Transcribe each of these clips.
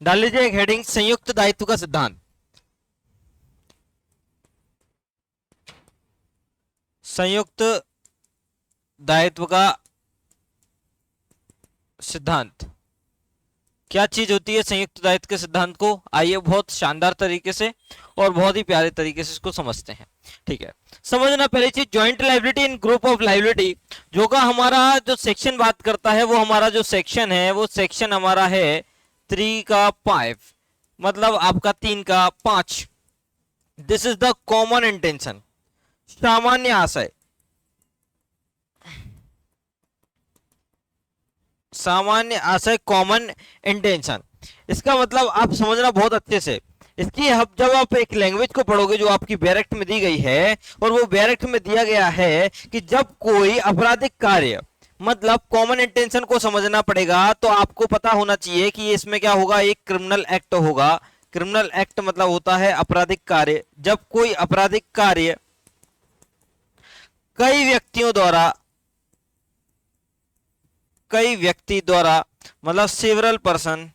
डाल लीजिए एक हेडिंग, संयुक्त दायित्व का सिद्धांत। संयुक्त दायित्व का सिद्धांत क्या चीज होती है? संयुक्त दायित्व के सिद्धांत को आइए बहुत शानदार तरीके से और बहुत ही प्यारे तरीके से इसको समझते हैं। ठीक है, समझना पहली चीज, joint liability in group of liability, जो का हमारा जो सेक्शन बात करता है, वो हमारा जो सेक्शन है वो सेक्शन हमारा है 3 का 5, मतलब आपका 3 का 5। This is the common intention, सामान्य आशय, सामान्य आशय, कॉमन इंटेंशन। इसका मतलब आप समझना बहुत अच्छे से। इसकी जब आप एक लैंग्वेज को पढ़ोगे जो आपकी बैरेक्ट में दी गई है, और वो बैरेक्ट में दिया गया है कि जब कोई आपराधिक कार्य, मतलब कॉमन इंटेंशन को समझना पड़ेगा, तो आपको पता होना चाहिए कि इसमें क्या होगा, एक क्रिमिनल एक्ट होगा। क्रिमिनल एक्ट मतलब होता है आपराधिक कार्य। जब कोई आपराधिक कार्य कई व्यक्ति द्वारा मतलब सेवरल पर्सन,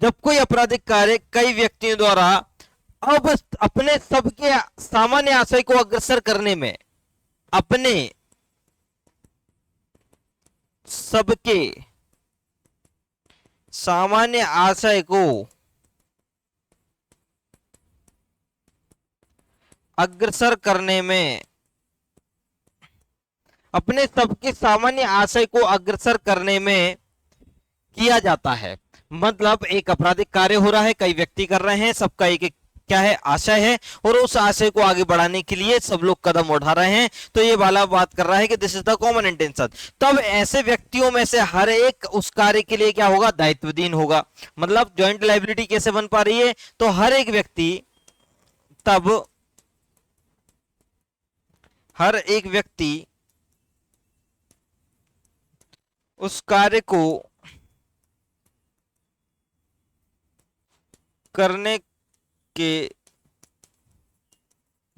जब कोई आपराधिक कार्य कई व्यक्तियों द्वारा अब अपने सबके सामान्य आशय को अग्रसर करने में, अपने सबके सामान्य आशय को अग्रसर करने में, अपने सबके सामान्य आशय को अग्रसर करने में किया जाता है। मतलब एक आपराधिक कार्य हो रहा है, कई व्यक्ति कर रहे हैं, सबका एक एक क्या है, आशय है, और उस आशय को आगे बढ़ाने के लिए सब लोग कदम उठा रहे हैं। तो ये वाला बात कर रहा है कि this is the common intention. तब ऐसे व्यक्तियों में से हर एक उस कार्य के लिए क्या होगा, दायित्वधीन होगा। मतलब जॉइंट लायबिलिटी कैसे बन पा रही है, तो हर एक व्यक्ति, तब हर एक व्यक्ति उस कार्य को करने के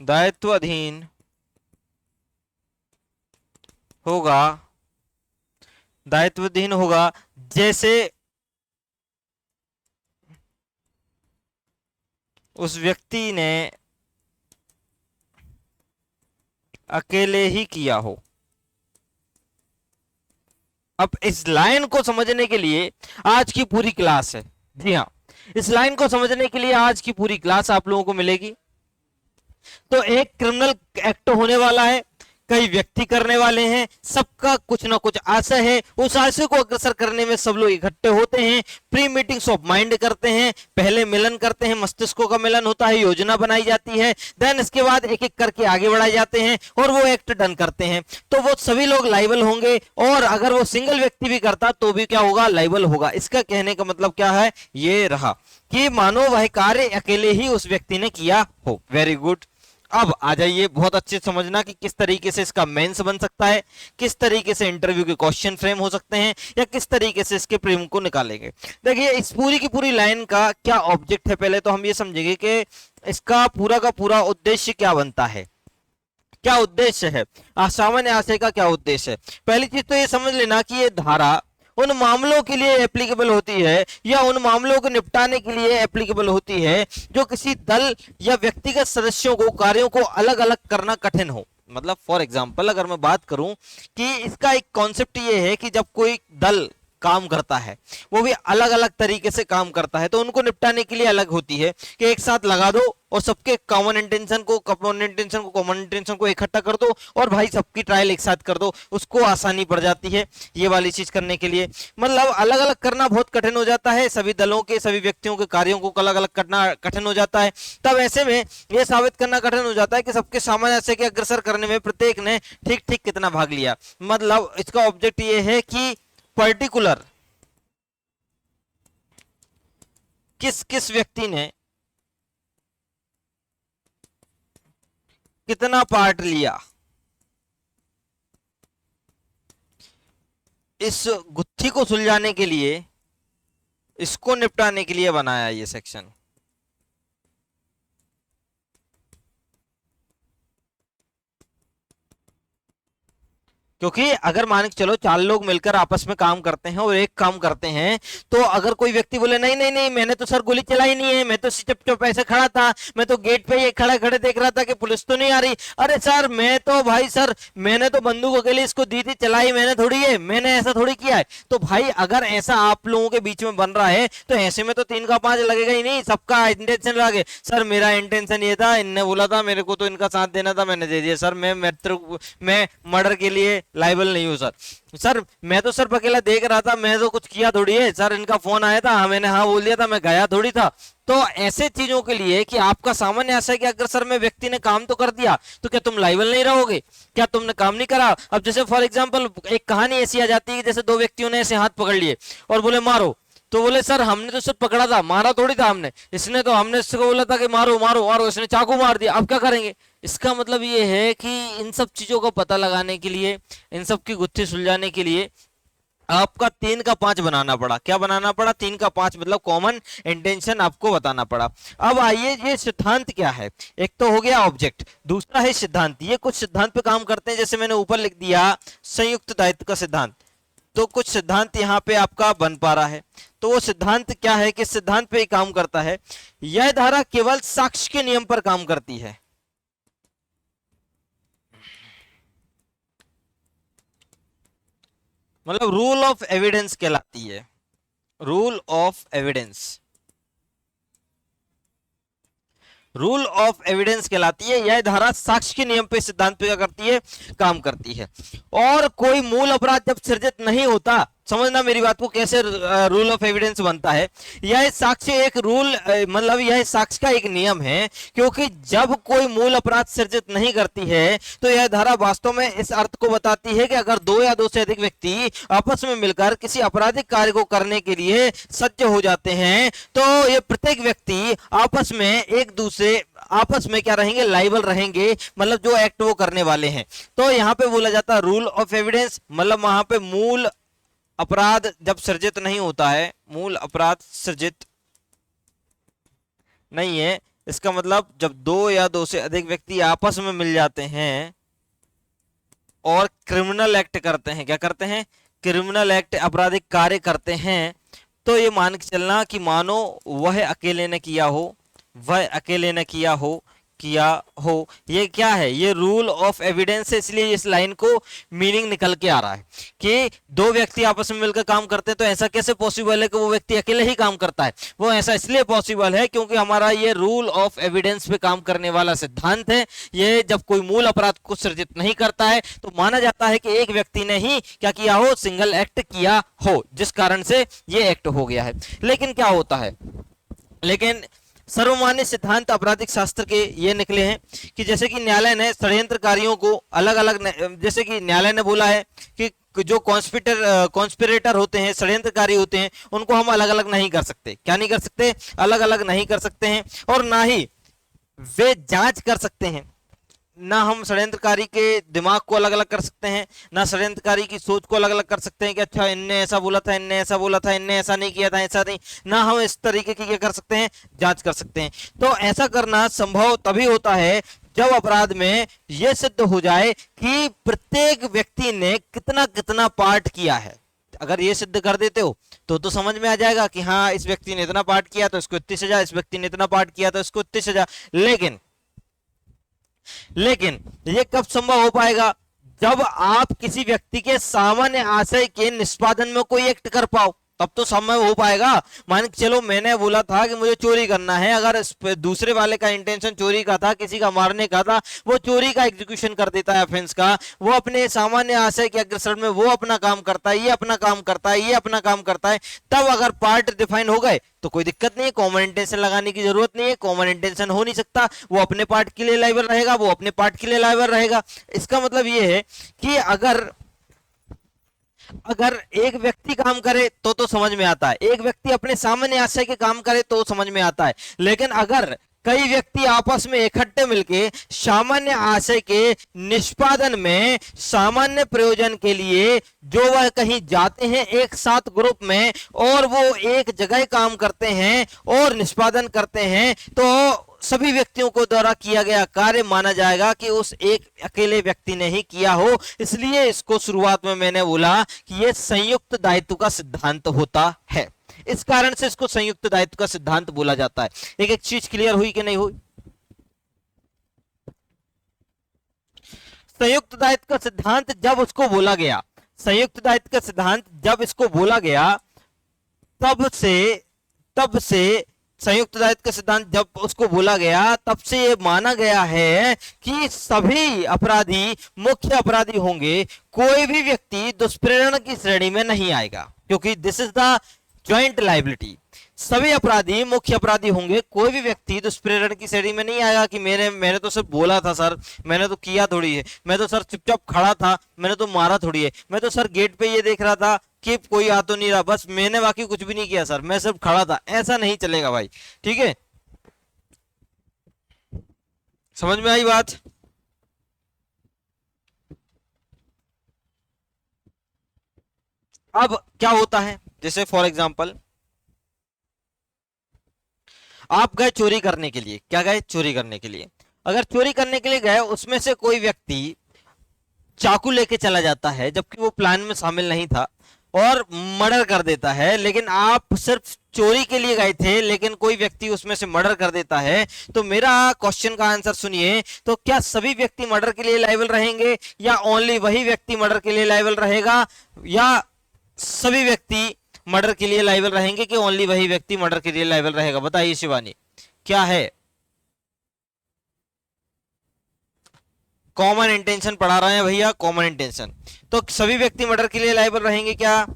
दायित्वाधीन होगा, दायित्वधीन होगा। जैसे उस व्यक्ति ने अकेले ही किया हो। अब इस लाइन को समझने के लिए आज की पूरी क्लास है। जी हाँ, इस लाइन को समझने के लिए आज की पूरी क्लास आप लोगों को मिलेगी। तो एक क्रिमिनल एक्ट होने वाला है, कई व्यक्ति करने वाले हैं, सबका कुछ ना कुछ आशय है, उस आशय को अग्रसर करने में सब लोग इकट्ठे होते हैं, प्री मीटिंग्स ऑफ माइंड करते हैं, पहले मिलन करते हैं, मस्तिष्कों का मिलन होता है, योजना बनाई जाती है, देन इसके बाद एक एक करके आगे बढ़ाए जाते हैं और वो एक्ट डन करते हैं। तो वो सभी लोग लाइबल होंगे, और अगर वो सिंगल व्यक्ति भी करता तो भी क्या होगा, लाइबल होगा। इसका कहने का मतलब क्या है, ये रहा कि मानो वह कार्य अकेले ही उस व्यक्ति ने किया हो। Very good. अब आ जाइए, बहुत अच्छे से समझना कि किस तरीके से इसका मेंस बन सकता है, किस तरीके से इंटरव्यू के क्वेश्चन फ्रेम हो सकते हैं, या किस तरीके से इसके प्रीम को निकालेंगे। देखिए, इस पूरी की पूरी लाइन का क्या ऑब्जेक्ट है, पहले तो हम ये समझेंगे कि इसका पूरा का पूरा उद्देश्य क्या बनता है, क्या उद्देश्य है, सामान्य आशय का क्या उद्देश्य है। पहली चीज तो ये समझ लेना कि ये धारा उन मामलों के लिए एप्लीकेबल होती है, या उन मामलों को निपटाने के लिए एप्लीकेबल होती है जो किसी दल या व्यक्तिगत सदस्यों को कार्यों को अलग अलग करना कठिन हो। मतलब फॉर एग्जांपल अगर मैं बात करूं कि इसका एक कॉन्सेप्ट ये है कि जब कोई दल काम करता है, वो भी अलग अलग तरीके से काम करता है, तो उनको निपटाने के लिए अलग होती है कि एक साथ लगा दो और सबके कॉमन इंटेंशन कॉमन इंटेंशन को इकट्ठा कर दो, और भाई सबकी ट्रायल एक साथ कर दो, उसको आसानी पड़ जाती है ये वाली चीज करने के लिए। मतलब अलग अलग करना बहुत कठिन हो जाता है, सभी दलों के सभी व्यक्तियों के कार्यों को अलग अलग करना कठिन हो जाता है। तब ऐसे में यह साबित करना कठिन हो जाता है कि सबके सामान्य आशय के अग्रसर करने में प्रत्येक ने ठीक ठीक कितना भाग लिया। मतलब इसका ऑब्जेक्ट ये है कि पर्टिकुलर किस किस व्यक्ति ने कितना पार्ट लिया, इस गुत्थी को सुलझाने के लिए, इसको निपटाने के लिए बनाया ये सेक्शन। क्योंकि अगर मान के चलो 4 लोग मिलकर आपस में काम करते हैं और एक काम करते हैं, तो अगर कोई व्यक्ति बोले नहीं नहीं नहीं मैंने तो सर गोली चलाई नहीं है, मैं तो चुपचाप ऐसे खड़ा था, मैं तो गेट पे ही खड़े खड़े देख रहा था कि पुलिस तो नहीं आ रही, अरे सर मैं तो भाई सर मैंने तो बंदूक अकेले इसको दी थी, चलाई मैंने थोड़ी है, मैंने ऐसा थोड़ी किया है। तो भाई अगर ऐसा आप लोगों के बीच में बन रहा है तो ऐसे में तो 3 का 5 लगेगा ही नहीं, सबका इंटेंशन लगे, सर मेरा इंटेंशन ये था, इनने बोला था मेरे को तो इनका साथ देना था, मैंने दे दिया सर, मैं मर्डर के लिए लायबल नहीं हूँ सर मैं तो सिर्फ अकेला देख रहा था, मैं तो कुछ किया थोड़ी है सर, इनका फोन आया था, मैंने हाँ बोल दिया था, मैं गया थोड़ी था। तो ऐसे चीजों के लिए कि आपका सामान्य आशय कि अगर सर में व्यक्ति ने काम तो कर दिया तो क्या तुम लायबल नहीं रहोगे, क्या तुमने काम नहीं करा। अब जैसे फॉर एग्जांपल एक कहानी ऐसी आ जाती है, जैसे 2 व्यक्तियों ने ऐसे हाथ पकड़ लिए और बोले मारो, तो बोले सर हमने तो सिर्फ पकड़ा था, मारा थोड़ी था हमने, इसने तो हमने इसको बोला था कि मारो मारो मारो, इसने चाकू मार दिया, अब क्या करेंगे। इसका मतलब ये है कि इन सब चीजों का पता लगाने के लिए, इन सब की गुत्थी सुलझाने के लिए आपका 3 का 5 बनाना पड़ा। क्या बनाना पड़ा? 3 का 5 मतलब कॉमन इंटेंशन आपको बताना पड़ा। अब आइए ये सिद्धांत क्या है। एक तो हो गया ऑब्जेक्ट, दूसरा है सिद्धांत। ये कुछ सिद्धांत पे काम करते हैं, जैसे मैंने ऊपर लिख दिया संयुक्त दायित्व का सिद्धांत, तो कुछ सिद्धांत यहाँ पे आपका बन पा रहा है। तो वो सिद्धांत क्या है, किस सिद्धांत पे काम करता है। यह धारा केवल साक्ष्य के नियम पर काम करती है। मतलब रूल ऑफ एविडेंस कहलाती है, rule of evidence, rule of evidence कहलाती है। यह धारा साक्ष्य के नियम पे, सिद्धांत पे क्या करती है, काम करती है। और कोई मूल अपराध जब सृजित नहीं होता, समझना मेरी बात को, कैसे रूल ऑफ एविडेंस बनता है। यह साक्ष्य एक रूल, मतलब यह साक्ष्य का एक नियम है, क्योंकि जब कोई मूल अपराध सृजित नहीं करती है तो यह धारा वास्तव में इस अर्थ को बताती है कि अगर 2 या 2 से अधिक व्यक्ति आपस में मिलकर किसी आपराधिक कार्य को करने के लिए सज्ज हो जाते हैं, तो ये प्रत्येक व्यक्ति आपस में एक दूसरे आपस में क्या रहेंगे, लाइबल रहेंगे, मतलब जो एक्ट वो करने वाले हैं। तो यहाँ पे बोला जाता है रूल ऑफ एविडेंस, मतलब वहां पे मूल अपराध जब सृजित नहीं होता है, मूल अपराध सृजित नहीं है, इसका मतलब जब 2 या 2 से अधिक व्यक्ति आपस में मिल जाते हैं और क्रिमिनल एक्ट करते हैं, क्या करते हैं, क्रिमिनल एक्ट, आपराधिक कार्य करते हैं, तो ये मान के चलना कि मानो वह अकेले ने किया हो, वह अकेले ने किया हो, ये क्या है, ये रूल ऑफ एविडेंस है। इसलिए इस लाइन को मीनिंग निकल के आ रहा है कि 2 व्यक्ति आपस में मिलकर काम करते हैं, तो ऐसा कैसे पॉसिबल है कि वो व्यक्ति अकेले ही काम करता है। वो ऐसा इसलिए पॉसिबल है क्योंकि हमारा ये रूल ऑफ एविडेंस पे काम करने वाला सिद्धांत है। ये जब कोई मूल अपराध को सृजित नहीं करता है तो माना जाता है कि एक व्यक्ति ने ही क्या किया हो, सिंगल एक्ट किया हो, जिस कारण से ये एक्ट हो गया है। लेकिन क्या होता है, लेकिन सर्वमान्य सिद्धांत आपराधिक शास्त्र के ये निकले हैं कि जैसे कि न्यायालय ने षड्यंत्रकारियों को अलग अलग, जैसे कि न्यायालय ने बोला है कि जो कॉन्स्पिरेटर होते हैं, षड्यंत्रकारी होते हैं, उनको हम अलग अलग नहीं कर सकते। क्या नहीं कर सकते, अलग अलग नहीं कर सकते हैं, और ना ही वे जांच कर सकते हैं। ना हम षड्यंत्रकारी के दिमाग को अलग अलग कर सकते हैं, ना षड्यंत्रकारी की सोच को अलग अलग कर सकते हैं कि अच्छा इनने ऐसा बोला था, इनने ऐसा बोला था, इनने ऐसा नहीं किया था, ऐसा नहीं, ना हम इस तरीके की क्या कर सकते हैं, जांच कर सकते हैं। तो ऐसा करना संभव तभी होता है जब अपराध में यह सिद्ध हो जाए कि प्रत्येक व्यक्ति ने कितना कितना पार्ट किया है। अगर ये सिद्ध कर देते हो तो समझ में आ जाएगा कि हाँ इस व्यक्ति ने इतना पार्ट किया तो इसको इतनी सजा, इस व्यक्ति ने इतना पार्ट किया तो इसको इतनी सजा। लेकिन ये कब संभव हो पाएगा, जब आप किसी व्यक्ति के सामान्य आशय के निष्पादन में कोई एक्ट कर पाओ, तब तो संभव हो पाएगा। मान के चलो मैंने बोला था कि मुझे चोरी करना है, अगर दूसरे वाले का इंटेंशन चोरी का था, किसी का मारने का था, वो चोरी का एग्जीक्यूशन कर देता है ऑफेंस का, वो अपने सामान्य आशय के अग्रसर में वो अपना काम करता है, ये अपना काम करता है, ये अपना काम करता है, तब अगर पार्ट डिफाइन हो गए तो कोई दिक्कत नहीं है, कॉमन इंटेंशन लगाने की जरूरत नहीं है। कॉमन इंटेंशन हो नहीं सकता, वो अपने पार्ट के लिए लायबल रहेगा, वो अपने पार्ट के लिए लायबल रहेगा। इसका मतलब ये है कि अगर एक व्यक्ति काम करे तो समझ में आता है, एक व्यक्ति अपने सामान्य आशय के काम करे तो समझ में आता है। लेकिन अगर कई व्यक्ति आपस में इकट्ठे मिलके सामान्य आशय के निष्पादन में, सामान्य प्रयोजन के लिए जो वह कहीं जाते हैं एक साथ ग्रुप में, और वो एक जगह काम करते हैं और निष्पादन करते हैं, तो सभी व्यक्तियों को द्वारा किया गया कार्य माना जाएगा कि उस एक अकेले व्यक्ति ने ही किया हो। इसलिए इसको शुरुआत में मैंने बोला कि यह संयुक्त दायित्व का सिद्धांत होता है। इस कारण से इसको संयुक्त दायित्व का सिद्धांत बोला जाता है। एक एक चीज क्लियर हुई कि नहीं हुई? संयुक्त दायित्व का सिद्धांत जब उसको बोला गया, संयुक्त दायित्व का सिद्धांत जब इसको बोला गया, तब से संयुक्त दायित्व का सिद्धांत जब उसको बोला गया, तब से ये माना गया है कि सभी अपराधी मुख्य अपराधी होंगे, कोई भी व्यक्ति दुष्प्रेरण की श्रेणी में नहीं आएगा, क्योंकि this is the joint liability. सभी अपराधी मुख्य अपराधी होंगे, कोई भी व्यक्ति दुष्प्रेरण की श्रेणी में नहीं आएगा कि मैंने तो सिर्फ बोला था सर, मैंने तो किया थोड़ी है, मैं तो सर चुपचाप खड़ा था, मैंने तो मारा थोड़ी है, मैं तो सर गेट पे ये देख रहा था कि कोई आ तो नहीं रहा, बस मैंने बाकी कुछ भी नहीं किया सर, मैं सिर्फ खड़ा था। ऐसा नहीं चलेगा भाई, ठीक है? समझ में आई बात? अब क्या होता है, जैसे फॉर एग्जाम्पल आप गए चोरी करने के लिए, क्या गए? चोरी करने के लिए। अगर चोरी करने के लिए गए, उसमें से कोई व्यक्ति चाकू लेके चला जाता है जबकि वो प्लान में शामिल नहीं था और मर्डर कर देता है, लेकिन आप सिर्फ चोरी के लिए गए थे, लेकिन कोई व्यक्ति उसमें से मर्डर कर देता है, तो मेरा क्वेश्चन का आंसर सुनिए, तो क्या सभी व्यक्ति मर्डर के लिए लायबल रहेंगे, या ओनली वही व्यक्ति मर्डर के लिए लायबल रहेगा, या सभी व्यक्ति मर्डर के लिए लायबल रहेंगे कि ओनली वही व्यक्ति मर्डर के लिए लायबल रहेगा? बताइए शिवानी, क्या है? कॉमन इंटेंशन पढ़ा रहे हैं भैया, कॉमन इंटेंशन। तो सभी व्यक्ति मर्डर के लिए लायबल रहेंगे क्या?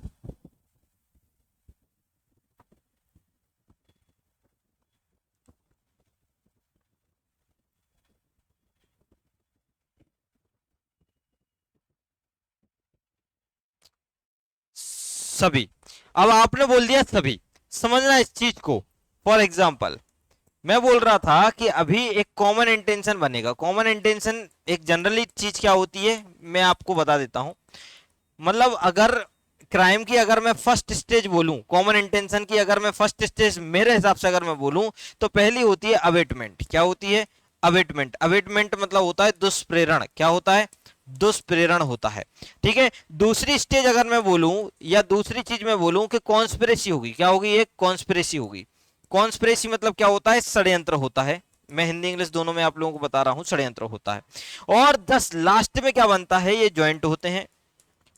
सभी। अब आपने बोल दिया सभी, समझना इस चीज को। फॉर एग्जाम्पल मैं बोल रहा था कि अभी एक कॉमन इंटेंशन बनेगा। कॉमन इंटेंशन एक जनरली चीज क्या होती है, मैं आपको बता देता हूं। मतलब अगर क्राइम की अगर मैं फर्स्ट स्टेज बोलूं, कॉमन इंटेंशन की अगर मैं फर्स्ट स्टेज मेरे हिसाब से अगर मैं बोलूं, तो पहली होती है अवेटमेंट। क्या होती है? अवेटमेंट। अवेटमेंट मतलब होता है दुष्प्रेरण। क्या होता है? दुष्प्रेरण होता है, ठीक है। दूसरी स्टेज अगर मैं बोलूं, या दूसरी चीज मैं बोलूं कि कॉन्स्पिरेसी होगी। क्या होगी? एक कॉन्स्पिरेसी होगी। कॉन्स्पिरेसी मतलब क्या होता है? षड्यंत्र होता है। मैं हिंदी इंग्लिश दोनों में आप लोगों को बता रहा हूं, षड्यंत्र होता है। और 10 लास्ट में क्या बनता है? ये ज्वाइंट होते हैं,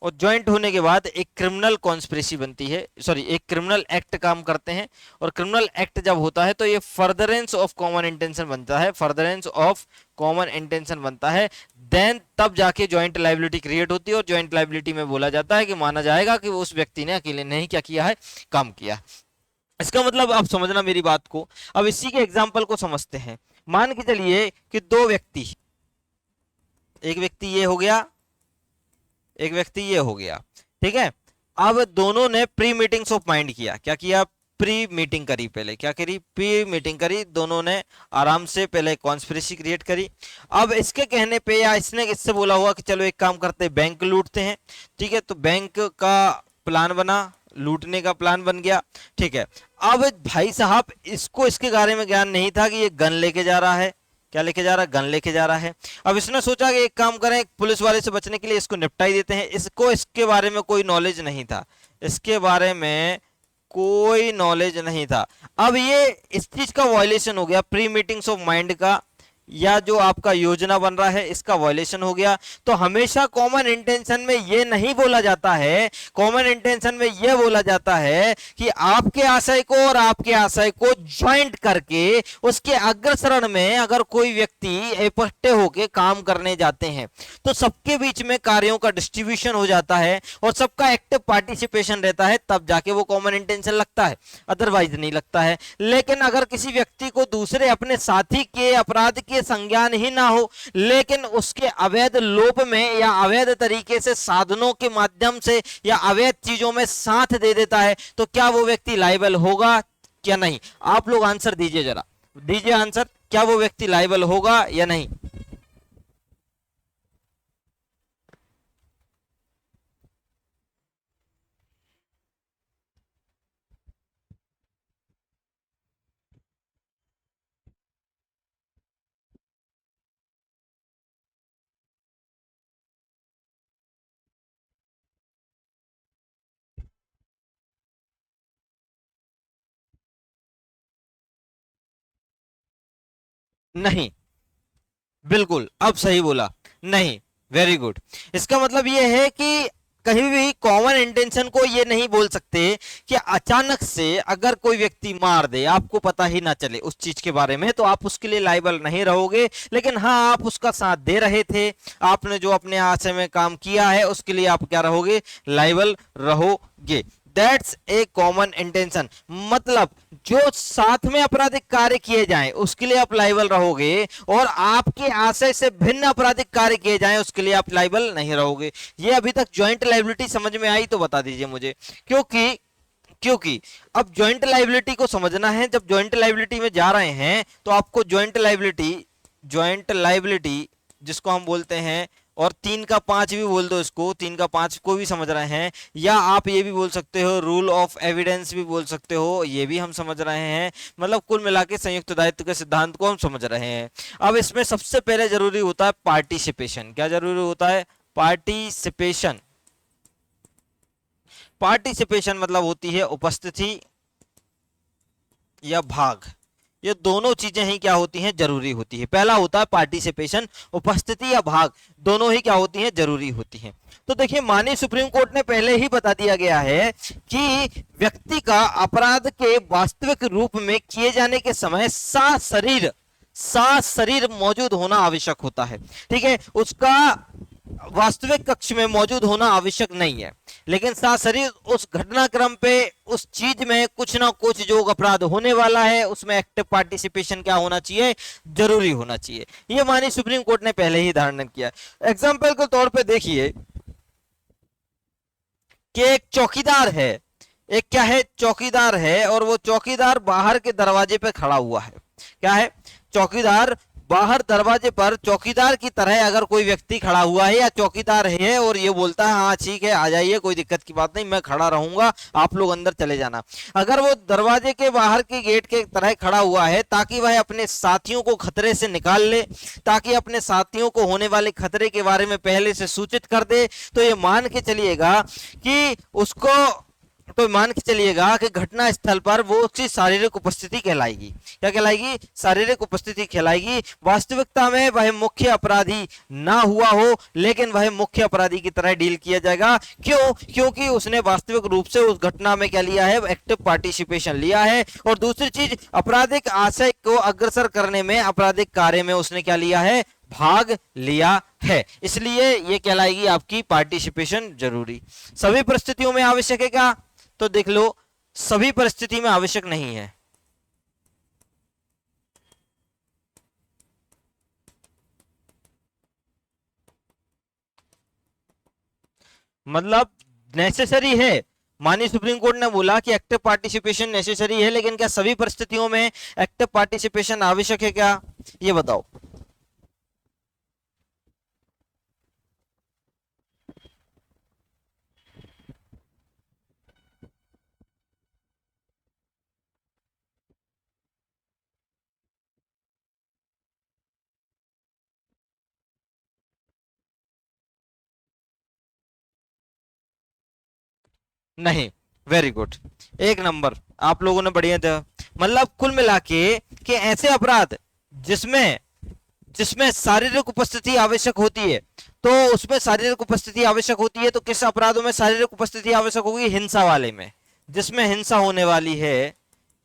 और ज्वाइंट होने के बाद एक क्रिमिनल कॉन्स्पिरेसी बनती है, सॉरी एक क्रिमिनल एक्ट काम करते हैं। और क्रिमिनल एक्ट जब होता है तो ये फर्दरेंस ऑफ कॉमन इंटेंशन बनता है, फर्दरेंस ऑफ कॉमन इंटेंशन बनता है। देन तब जाके ज्वाइंट लाइबिलिटी क्रिएट होती है, और ज्वाइंट लाइबिलिटी में बोला जाता है कि माना जाएगा कि उस व्यक्ति ने अकेले नहीं क्या किया है, काम किया। इसका मतलब आप समझना मेरी बात को। अब इसी के एग्जाम्पल को समझते हैं। मान के चलिए कि दो व्यक्ति, एक व्यक्ति ये हो गया, एक व्यक्ति ये हो गया, ठीक है। अब दोनों ने प्री मीटिंग्स ऑफ माइंड किया। क्या किया? प्री मीटिंग करी। पहले क्या करी? प्री मीटिंग करी। दोनों ने आराम से पहले कॉन्स्पिरेसी क्रिएट करी। अब इसके कहने पे, या इसने इससे बोला हुआ कि चलो एक काम करते हैं, बैंक लूटते हैं, ठीक है। तो बैंक का प्लान बना, लूटने का प्लान बन गया, ठीक है। अब भाई साहब इसको इसके बारे में ज्ञान नहीं था कि ये गन लेके जा रहा है। क्या लेके जा रहा है? गन लेके जा रहा है। अब इसने सोचा कि एक काम करें, पुलिस वाले से बचने के लिए इसको निपटा ही देते हैं। इसको इसके बारे में कोई नॉलेज नहीं था, इसके बारे में कोई नॉलेज नहीं था। अब ये इस चीज का वायलेशन हो गया, प्री मीटिंग्स ऑफ माइंड का, या जो आपका योजना बन रहा है इसका वायलेशन हो गया। तो हमेशा कॉमन इंटेंशन में ये नहीं बोला जाता है, कॉमन इंटेंशन में ये बोला जाता है कि आपके आशय को और आपके आशय को ज्वाइंट करके उसके अग्रसरण में अगर कोई व्यक्ति इकट्ठे होकर काम करने जाते हैं, तो सबके बीच में कार्यों का डिस्ट्रीब्यूशन हो जाता है और सबका एक्टिव पार्टिसिपेशन रहता है, तब जाके वो कॉमन इंटेंशन लगता है, अदरवाइज नहीं लगता है। लेकिन अगर किसी व्यक्ति को दूसरे अपने साथी के अपराध के संज्ञान ही ना हो, लेकिन उसके अवैध लोप में या अवैध तरीके से साधनों के माध्यम से या अवैध चीजों में साथ दे देता है, तो क्या वो व्यक्ति लायबल होगा क्या नहीं? आप लोग आंसर दीजिए, जरा दीजिए आंसर, क्या वो व्यक्ति लायबल होगा या नहीं? नहीं, बिल्कुल अब सही बोला, नहीं, वेरी गुड। इसका मतलब ये है कि कहीं भी कॉमन इंटेंशन को ये नहीं बोल सकते कि अचानक से अगर कोई व्यक्ति मार दे, आपको पता ही ना चले उस चीज के बारे में, तो आप उसके लिए लायबल नहीं रहोगे। लेकिन हाँ, आप उसका साथ दे रहे थे, आपने जो अपने आशय में काम किया है उसके लिए आप क्या रहोगे, लायबल रहोगे। दैट्स ए कॉमन इंटेंशन, मतलब जो साथ में आपराधिक कार्य किए जाएं उसके लिए आप लायबल रहोगे, और आपके आशय से भिन्न आपराधिक कार्य किए जाएं उसके लिए आप लायबल नहीं रहोगे। ये अभी तक ज्वाइंट लायबिलिटी समझ में आई तो बता दीजिए मुझे, क्योंकि क्योंकि अब ज्वाइंट लायबिलिटी को समझना है। जब ज्वाइंट लायबिलिटी में जा रहे हैं तो आपको ज्वाइंट लायबिलिटी जिसको हम बोलते हैं, और 3 का 5 भी बोल दो इसको, 3 का 5 को भी समझ रहे हैं, या आप ये भी बोल सकते हो रूल ऑफ एविडेंस भी बोल सकते हो, ये भी हम समझ रहे हैं। मतलब कुल मिला के संयुक्त दायित्व के सिद्धांत को हम समझ रहे हैं। अब इसमें सबसे पहले जरूरी होता है पार्टिसिपेशन। क्या जरूरी होता है? पार्टिसिपेशन। पार्टिसिपेशन मतलब होती है उपस्थिति या भाग। ये दोनों चीजें ही क्या होती हैं, जरूरी होती है। पहला होता है पार्टिसिपेशन, उपस्थिति या भाग दोनों ही क्या होती हैं, जरूरी होती हैं। तो देखिए, माननीय सुप्रीम कोर्ट ने पहले ही बता दिया गया है कि व्यक्ति का अपराध के वास्तविक रूप में किए जाने के समय साथ शरीर मौजूद होना आवश्यक होता है। ठीक है, उसका वास्तविक कक्ष में मौजूद होना आवश्यक नहीं है, लेकिन साथ शरीर उस घटनाक्रम पे, उस चीज में कुछ ना कुछ जो अपराध होने वाला है उसमें एक्टिव पार्टिसिपेशन क्या होना चाहिए, जरूरी होना चाहिए। ये माननीय सुप्रीम कोर्ट ने पहले ही धारण किया। एग्जाम्पल के तौर पे देखिए कि एक चौकीदार है, एक क्या है, चौकीदार है, और वो चौकीदार बाहर के दरवाजे पे खड़ा हुआ है। क्या है? चौकीदार बाहर दरवाजे पर चौकीदार की तरह अगर कोई व्यक्ति खड़ा हुआ है या चौकीदार है और ये बोलता है हाँ ठीक है आ जाइए, कोई दिक्कत की बात नहीं, मैं खड़ा रहूंगा, आप लोग अंदर चले जाना। अगर वो दरवाजे के बाहर के गेट के तरह खड़ा हुआ है ताकि वह अपने साथियों को खतरे से निकाल ले, ताकि अपने साथियों को होने वाले खतरे के बारे में पहले से सूचित कर दे, तो ये मान के चलिएगा कि घटना स्थल पर वो उसकी शारीरिक उपस्थिति कहलाएगी। क्या कहलाएगी? शारीरिक उपस्थिति कहलाएगी। वास्तविकता में वह मुख्य अपराधी ना हुआ हो, लेकिन वह मुख्य अपराधी की तरह डील किया जाएगा। क्यों? क्योंकि उसने वास्तविक रूप से उस घटना में क्या लिया है, एक्टिव पार्टिसिपेशन लिया है। और दूसरी चीज, आपराधिक आशय को अग्रसर करने में, आपराधिक कार्य में उसने क्या लिया है, भाग लिया है। इसलिए ये कहलाएगी आपकी पार्टिसिपेशन जरूरी। सभी परिस्थितियों में आवश्यक है क्या? तो देख लो, सभी परिस्थिति में आवश्यक नहीं है। मतलब नेसेसरी है। माननीय सुप्रीम कोर्ट ने बोला कि एक्टिव पार्टिसिपेशन नेसेसरी है, लेकिन क्या सभी परिस्थितियों में एक्टिव पार्टिसिपेशन आवश्यक है क्या? ये बताओ। नहीं, वेरी गुड, एक नंबर, आप लोगों ने बढ़िया दिया। मतलब कुल मिला के कि ऐसे अपराध जिसमें जिसमें शारीरिक उपस्थिति आवश्यक होती है, तो उसमें शारीरिक उपस्थिति आवश्यक होती है, तो किस अपराधों में शारीरिक उपस्थिति आवश्यक होगी? हिंसा वाले में, जिसमें हिंसा होने वाली है,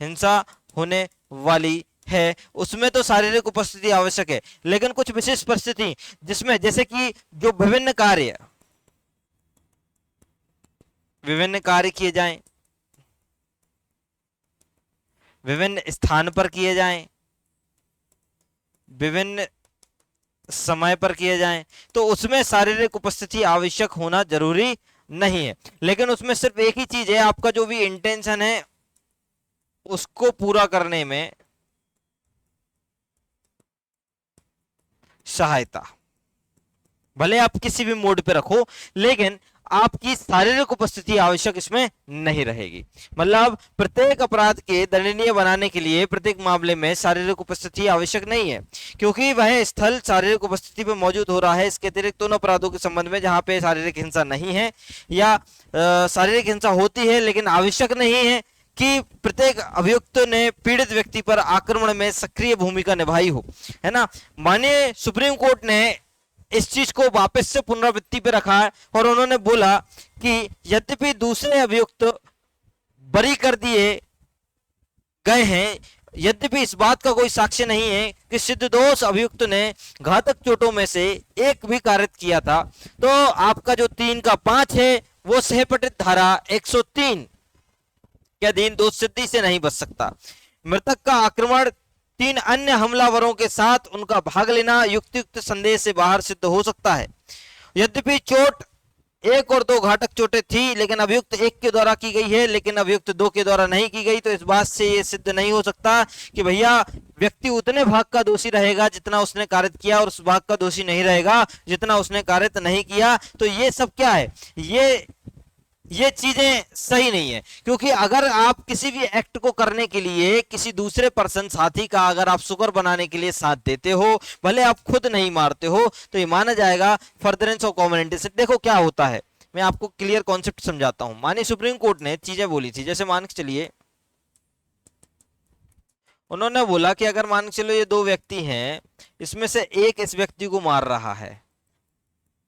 हिंसा होने वाली है, उसमें तो शारीरिक उपस्थिति आवश्यक है। लेकिन कुछ विशेष परिस्थिति जिसमें, जैसे कि जो विभिन्न कार्य किए जाएं, विभिन्न स्थान पर किए जाएं, विभिन्न समय पर किए जाएं, तो उसमें शारीरिक उपस्थिति आवश्यक होना जरूरी नहीं है। लेकिन उसमें सिर्फ एक ही चीज है, आपका जो भी इंटेंशन है उसको पूरा करने में सहायता। भले आप किसी भी मोड पे रखो, लेकिन आपकी शारीरिक उपस्थिति आवश्यक इसमें नहीं रहेगी। मतलब प्रत्येक अपराध के दंडनीय बनाने के लिए प्रत्येक मामले में शारीरिक उपस्थिति आवश्यक नहीं है, क्योंकि वह स्थल शारीरिक उपस्थिति पे मौजूद हो रहा है। इसके अतिरिक्त उन अपराधों के संबंध में जहां पे शारीरिक हिंसा नहीं है, या शारीरिक हिंसा होती है लेकिन आवश्यक नहीं है, कि प्रत्येक अभियुक्त ने पीड़ित व्यक्ति पर आक्रमण में सक्रिय भूमिका निभाई हो, है ना। माननीय सुप्रीम कोर्ट ने इस चीज को वापस से पुनरावृत्ति पे रखा है और उन्होंने बोला कि यद्यपि दूसरे अभियुक्त बरी कर दिए गए हैं, यद्यपि इस बात का कोई साक्ष्य नहीं है कि सिद्धदोष अभियुक्त ने घातक चोटों में से एक भी कारित किया था, तो आपका जो 3 का 5 है वो सहपठित धारा 103 के अधीन दोष सिद्धि से नहीं बच सकता। मृतक का आक्रमण 3 अन्य हमलावरों के साथ उनका भाग लेना युक्तियुक्त संदेह से बाहर सिद्ध हो सकता है। यद्यपि चोट 1 और 2 घातक चोटें थी, लेकिन अभियुक्त 1 के द्वारा की गई है, लेकिन अभियुक्त 2 के द्वारा नहीं की गई, तो इस बात से यह सिद्ध नहीं हो सकता कि भैया व्यक्ति उतने भाग का दोषी रहेगा जितना उसने कारित किया और उस भाग का दोषी नहीं रहेगा जितना उसने कारित नहीं किया। तो ये सब क्या है, ये चीजें सही नहीं है, क्योंकि अगर आप किसी भी एक्ट को करने के लिए किसी दूसरे पर्सन साथी का अगर आप शुगर बनाने के लिए साथ देते हो, भले आप खुद नहीं मारते हो, तो ये माना जाएगा फर्दरेंस ऑफ कॉमन इंटरेस्ट। देखो क्या होता है, मैं आपको क्लियर कॉन्सेप्ट समझाता हूं। मानिए सुप्रीम कोर्ट ने चीजें बोली थी, जैसे मान के चलिए उन्होंने बोला कि अगर मान के चलो ये 2 व्यक्ति हैं, इसमें से एक इस व्यक्ति को मार रहा है,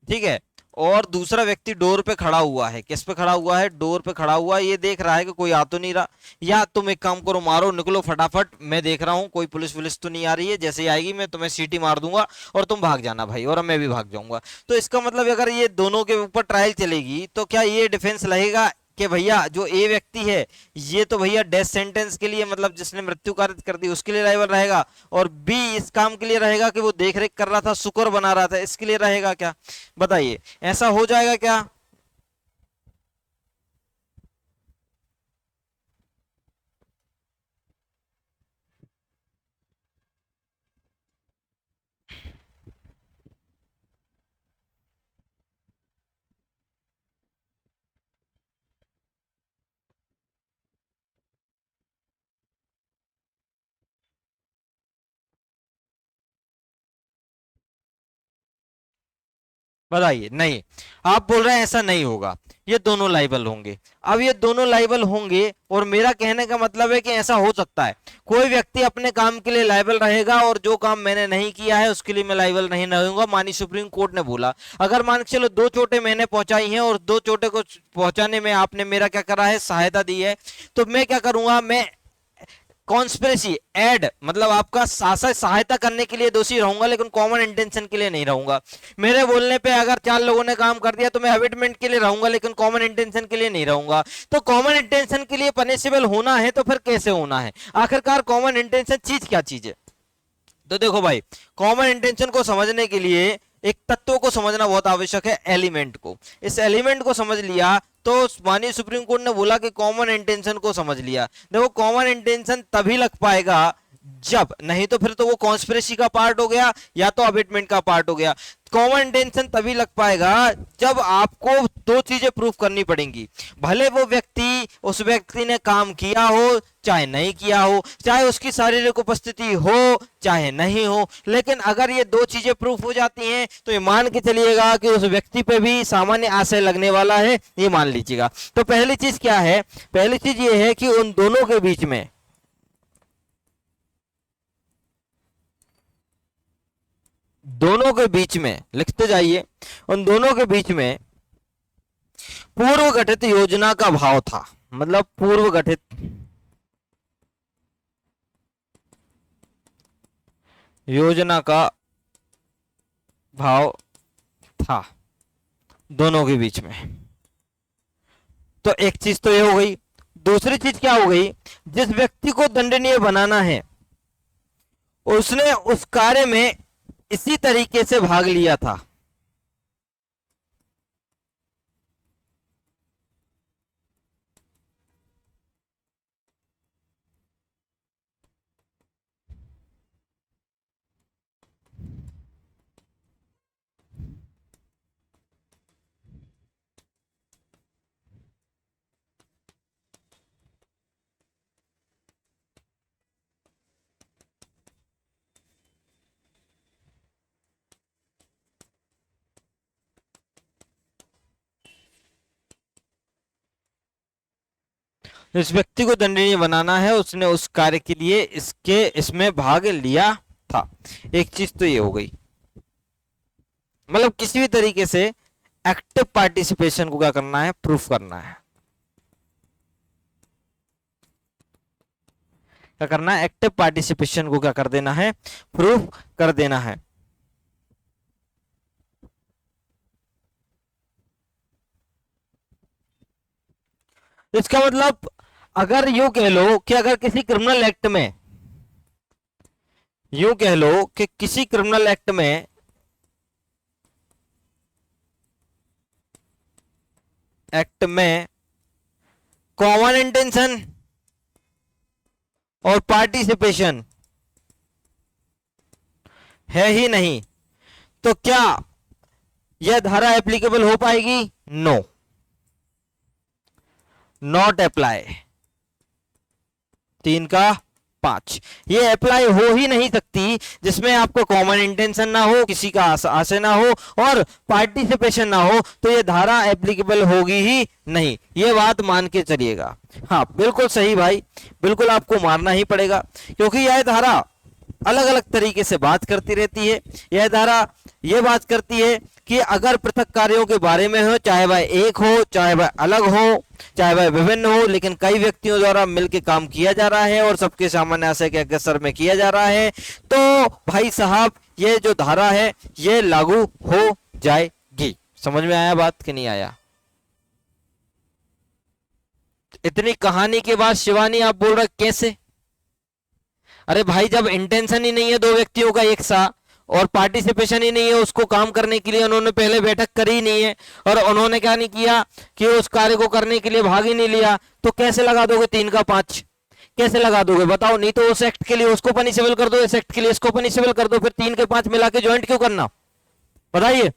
ठीक है, और दूसरा व्यक्ति डोर पे खड़ा हुआ है। किस पे खड़ा हुआ है? डोर पे खड़ा हुआ है। ये देख रहा है कि कोई आ तो नहीं रहा, या तुम एक काम करो, मारो, निकलो फटाफट, मैं देख रहा हूँ कोई पुलिस वुलिस तो नहीं आ रही है, जैसे ही आएगी मैं तुम्हें सीटी मार दूंगा और तुम भाग जाना भाई, और मैं भी भाग जाऊंगा। तो इसका मतलब अगर ये दोनों के ऊपर ट्रायल चलेगी तो क्या ये डिफेंस रहेगा कि भैया जो ए व्यक्ति है ये तो भैया डेथ सेंटेंस के लिए, मतलब जिसने मृत्यु कारित कर दी उसके लिए लायबल रहेगा, और बी इस काम के लिए रहेगा कि वो देख रेख कर रहा था, शुक्र बना रहा था, इसके लिए रहेगा क्या? बताइए, ऐसा हो जाएगा क्या? बताइए, नहीं, आप बोल रहे हैं ऐसा नहीं होगा, ये दोनों लाइबल होंगे। अब ये दोनों लाइबल होंगे, और मेरा कहने का मतलब है कि ऐसा हो सकता है कोई व्यक्ति अपने काम के लिए लाइबल रहेगा और जो काम मैंने नहीं किया है उसके लिए मैं लाइबल नहीं रहूंगा। मानी सुप्रीम कोर्ट ने बोला, अगर मान के चलो 2 चोटें मैंने पहुंचाई हैं और 2 चोटें को पहुंचाने में आपने मेरा क्या करा है, सहायता दी है, तो मैं क्या करूंगा, मैं कॉन्स्पिरेसी एड, मतलब आपका सहायता करने के लिए दोषी रहूंगा, लेकिन कॉमन इंटेंशन के लिए नहीं रहूंगा। मेरे बोलने पे अगर 4 लोगों ने काम कर दिया तो मैं अवेटमेंट के लिए रहूंगा, लेकिन कॉमन इंटेंशन के लिए नहीं रहूंगा। तो कॉमन इंटेंशन के लिए पनिशेबल होना है तो फिर कैसे होना है? आखिरकार कॉमन इंटेंशन चीज क्या चीज है? तो देखो भाई, कॉमन इंटेंशन को समझने के लिए एक तत्व को समझना बहुत आवश्यक है, एलिमेंट को। इस एलिमेंट को समझ लिया तो माननीय सुप्रीम कोर्ट ने बोला कि कॉमन इंटेंशन को समझ लिया। देखो, कॉमन इंटेंशन तभी लग पाएगा जब, नहीं तो फिर तो वो कॉन्स्पिरेसी का पार्ट हो गया या तो अबेटमेंट का पार्ट हो गया। कॉमन इंटेंशन तभी लग पाएगा जब आपको 2 चीजें प्रूफ करनी पड़ेंगी, भले वो व्यक्ति उस व्यक्ति ने काम किया हो चाहे नहीं किया हो, चाहे उसकी शारीरिक उपस्थिति हो चाहे नहीं हो, लेकिन अगर ये 2 चीजें प्रूफ हो जाती हैं तो ये मान के चलिएगा कि उस व्यक्ति पे भी सामान्य आशय लगने वाला है, ये मान लीजिएगा। तो पहली चीज क्या है? पहली चीज ये है कि उन दोनों के बीच में, दोनों के बीच में लिखते जाइए, उन दोनों के बीच में पूर्व गठित योजना का भाव था। मतलब पूर्व गठित योजना का भाव था दोनों के बीच में। तो एक चीज तो ये हो गई। दूसरी चीज क्या हो गई? जिस व्यक्ति को दंडनीय बनाना है उसने उस कार्य में इसी तरीके से भाग लिया था। इस व्यक्ति को दंडनीय बनाना है, उसने उस कार्य के लिए इसमें भाग लिया था। एक चीज तो ये हो गई, मतलब किसी भी तरीके से एक्टिव पार्टिसिपेशन को क्या करना है, प्रूफ करना है। क्या करना है, एक्टिव पार्टिसिपेशन को क्या कर देना है, प्रूफ कर देना है। इसका मतलब अगर यूं कह लो कि अगर किसी क्रिमिनल एक्ट में, यूं कह लो कि किसी क्रिमिनल एक्ट में कॉमन इंटेंशन और पार्टिसिपेशन है ही नहीं, तो क्या यह धारा एप्लीकेबल हो पाएगी? No, not apply. 3 का 5 ये अप्लाई हो ही नहीं सकती जिसमें आपको कॉमन इंटेंशन ना हो, किसी का आशय ना हो और पार्टिसिपेशन ना हो, तो ये धारा एप्लीकेबल होगी ही नहीं। ये बात मान के चलिएगा। हाँ बिल्कुल सही भाई, बिल्कुल आपको मानना ही पड़ेगा, क्योंकि यह धारा अलग अलग तरीके से बात करती रहती है। यह धारा यह बात करती है कि अगर पृथक कार्यों के बारे में हो, चाहे वह एक हो, चाहे वह अलग हो, चाहे वह विभिन्न हो, लेकिन कई व्यक्तियों द्वारा मिलकर काम किया जा रहा है और सबके सामान्य आशय के अग्रसर में किया जा रहा है, तो भाई साहब ये जो धारा है ये लागू हो जाएगी। समझ में आया बात कि नहीं आया? इतनी कहानी के बाद शिवानी आप बोल रहे कैसे? अरे भाई जब इंटेंशन ही नहीं है दो व्यक्तियों का एक सा, और पार्टिसिपेशन ही नहीं है, उसको काम करने के लिए उन्होंने पहले बैठक करी ही नहीं है और उन्होंने क्या नहीं किया कि उस कार्य को करने के लिए भाग ही नहीं लिया, तो कैसे लगा दोगे 3 का 5? कैसे लगा दोगे बताओ? नहीं तो उस एक्ट के लिए उसको पनिशेबल कर दो, इस एक्ट के लिए इसको पनिशेबल कर दो, फिर 3 के 5 मिला के ज्वाइंट क्यों करना? बताइए।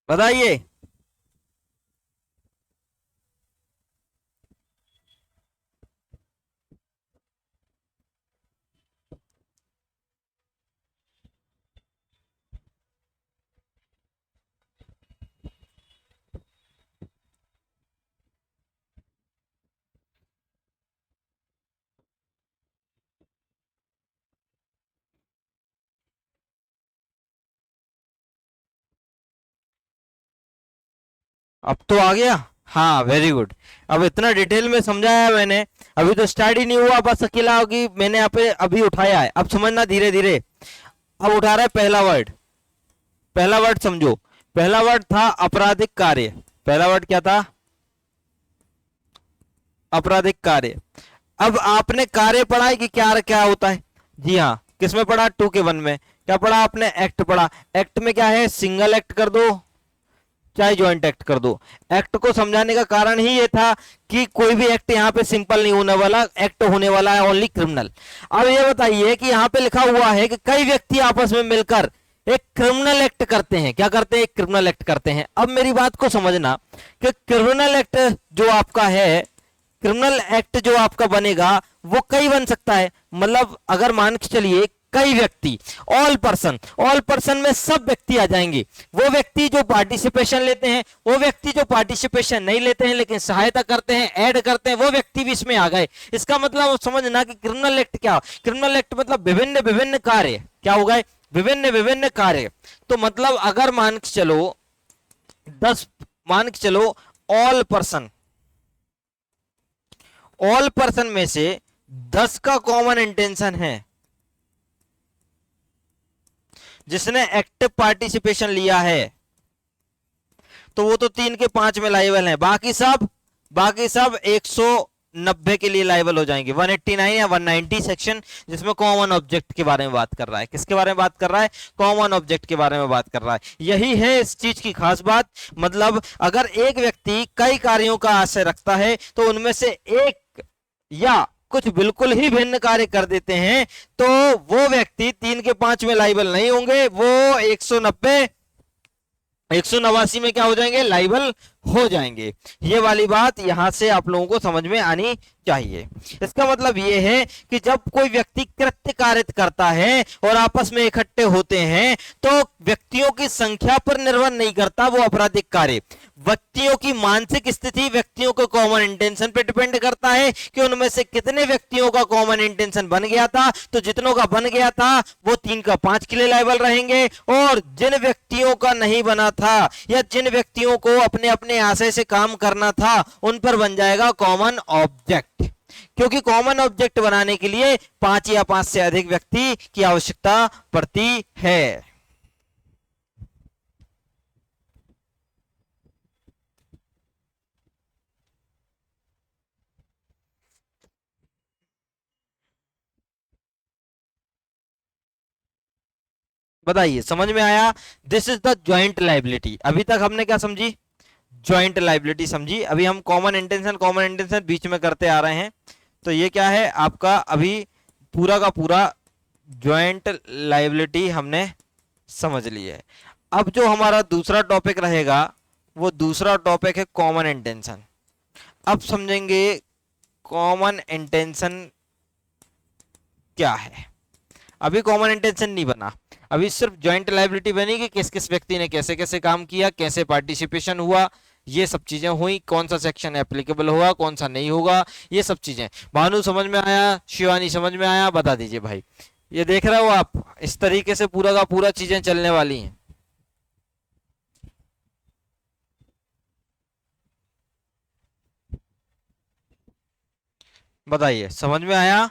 बताइए। अब तो आ गया। हाँ वेरी गुड। अब इतना डिटेल में समझाया मैंने, अभी तो स्टार्ट ही नहीं हुआ, बस अकेला होगी मैंने यहाँ पे अभी उठाया है। अब समझना धीरे धीरे। अब उठा रहा है पहला वर्ड। पहला वर्ड समझो, पहला वर्ड था आपराधिक कार्य। पहला वर्ड क्या था? आपराधिक कार्य। अब आपने कार्य पढ़ा है कि क्या क्या होता है? जी हाँ, किसमें पढ़ा? 2 के 1 में। क्या पढ़ा आपने? एक्ट पढ़ा। एक्ट में क्या है? सिंगल एक्ट कर दो चाहे ज्वाइंट एक्ट कर दो। एक्ट को समझाने का कारण ही ये था कि कोई भी एक्ट यहाँ पे सिंपल नहीं होने वाला, एक्ट होने वाला है ओनली क्रिमिनल। अब ये बताइए कि यहाँ पे लिखा हुआ है कि कई व्यक्ति आपस में मिलकर एक क्रिमिनल एक्ट करते हैं। क्या करते हैं? एक क्रिमिनल एक्ट करते हैं। अब मेरी बात को समझना कि क्रिमिनल एक्ट जो आपका है, क्रिमिनल एक्ट जो आपका बनेगा वो कई बन सकता है। मतलब अगर मान के चलिए कई व्यक्ति, ऑल पर्सन में सब व्यक्ति आ जाएंगे। वो व्यक्ति जो पार्टिसिपेशन लेते हैं, वो व्यक्ति जो पार्टिसिपेशन नहीं लेते हैं लेकिन सहायता करते हैं, ऐड करते हैं, वो व्यक्ति भी इसमें आ गए। इसका मतलब समझना कि क्रिमिनल एक्ट क्या? क्रिमिनल एक्ट मतलब विभिन्न विभिन्न कार्य। क्या हो गए? विभिन्न विभिन्न कार्य। तो मतलब अगर मान के चलो 10, मान के चलो ऑल पर्सन में से 10 का कॉमन इंटेंशन है, जिसने एक्टिव पार्टिसिपेशन लिया है, तो वो तो 3 के 5 में लायबल है। बाकी सब 190 के लिए लायबल हो जाएंगे। 189 या 190 सेक्शन, जिसमें कॉमन ऑब्जेक्ट के बारे में बात कर रहा है। किसके बारे में बात कर रहा है? कॉमन ऑब्जेक्ट के बारे में बात कर रहा है। यही है इस चीज की खास बात। मतलब अगर एक व्यक्ति कई कार्यों का आशय रखता है तो उनमें से एक या कुछ बिल्कुल ही भिन्न कार्य कर देते हैं, तो वो व्यक्ति 3 के 5 में लाइबल नहीं होंगे, वो 190 189 में क्या हो जाएंगे, लाइबल हो जाएंगे। ये वाली बात यहां से आप लोगों को समझ में आनी चाहिए। इसका मतलब ये है कि जब कोई व्यक्ति कृत्य कारित करता है और आपस में इकट्ठे होते हैं, तो व्यक्तियों की संख्या पर निर्भर नहीं करता वो आपराधिक कार्य, व्यक्तियों की मानसिक स्थिति, व्यक्तियों के कॉमन इंटेंशन पे डिपेंड करता है कि उनमें से कितने व्यक्तियों का कॉमन इंटेंशन बन गया था। तो जितनों का बन गया था वो 3 का 5 के लिए लायबल रहेंगे, और जिन व्यक्तियों का नहीं बना था या जिन व्यक्तियों को अपने अपने आशय से काम करना था उन पर बन जाएगा कॉमन ऑब्जेक्ट, क्योंकि कॉमन ऑब्जेक्ट बनाने के लिए 5 या 5 से अधिक व्यक्ति की आवश्यकता पड़ती है। बताइए, समझ में आया? This is the joint liability. अभी तक हमने क्या समझी, ज्वाइंट लाइबिलिटी समझी। अभी हम कॉमन इंटेंशन बीच में करते आ रहे हैं। तो ये क्या है आपका, अभी पूरा का पूरा ज्वाइंट लाइबिलिटी हमने समझ ली है। अब जो हमारा दूसरा टॉपिक रहेगा वो दूसरा टॉपिक है कॉमन इंटेंशन। अब समझेंगे कॉमन इंटेंशन क्या है। अभी कॉमन इंटेंशन नहीं बना, अभी सिर्फ ज्वाइंट लायबिलिटी बनी कि किस किस व्यक्ति ने कैसे कैसे काम किया, कैसे पार्टिसिपेशन हुआ, ये सब चीजें हुई, कौन सा सेक्शन एप्लीकेबल होगा, कौन सा नहीं होगा, ये सब चीजें। भानु समझ में आया? शिवानी समझ में आया? बता दीजिए भाई। ये देख रहे हो आप, इस तरीके से पूरा का पूरा चीजें चलने वाली हैं। बताइए, समझ में आया?